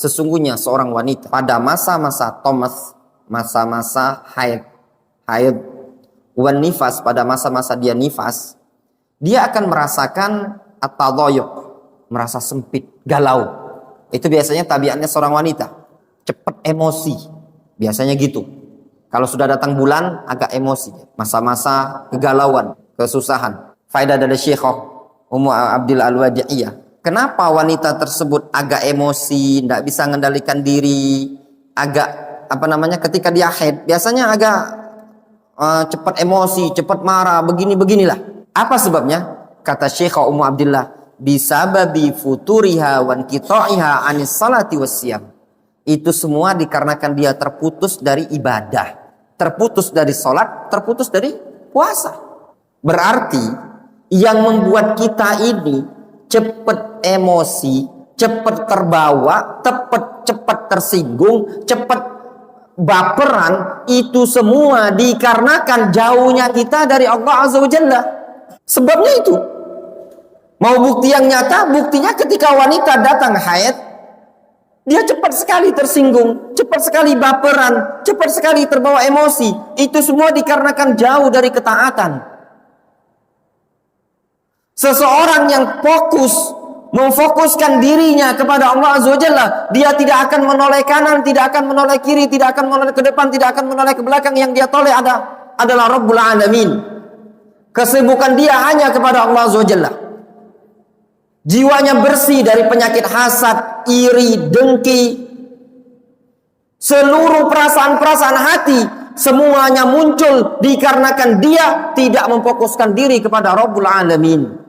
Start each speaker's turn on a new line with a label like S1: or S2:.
S1: Sesungguhnya seorang wanita pada masa-masa tomas, masa-masa haid, wan nifas, pada masa-masa dia nifas, dia akan merasakan at-tadayuq, merasa sempit, galau. Itu biasanya tabiatnya seorang wanita, cepat emosi, biasanya gitu. Kalau sudah datang bulan agak emosi, masa-masa kegalauan, kesusahan. Faedah dari Syekhah Ummu Abdil Al-Wadi'iyah. Kenapa wanita tersebut agak emosi, tidak bisa mengendalikan diri, agak ketika dia haid, biasanya agak cepat emosi, cepat marah, beginilah. Apa sebabnya? Kata Syekhah Ummu Abdillah, bisababi futuriha wan qita'iha anis salati wassiyam. Itu semua dikarenakan dia terputus dari ibadah, terputus dari salat, terputus dari puasa. Berarti yang membuat kita ini cepat emosi, cepat terbawa, cepat tersinggung, cepat baperan, itu semua dikarenakan jauhnya kita dari Allah Azza wa Jalla. Sebabnya itu. Mau bukti yang nyata, buktinya ketika wanita datang haid, dia cepat sekali tersinggung, cepat sekali baperan, cepat sekali terbawa emosi. Itu semua dikarenakan jauh dari ketaatan. Seseorang yang memfokuskan dirinya kepada Allah Azza wa Jalla, dia tidak akan menoleh kanan, tidak akan menoleh kiri, tidak akan menoleh ke depan, tidak akan menoleh ke belakang. Yang dia toleh adalah Rabbul Alamin. Kesibukan dia hanya kepada Allah Azza wa Jalla. Jiwanya bersih dari penyakit hasad, iri, dengki. Seluruh perasaan-perasaan hati semuanya muncul dikarenakan dia tidak memfokuskan diri kepada Rabbul Alamin.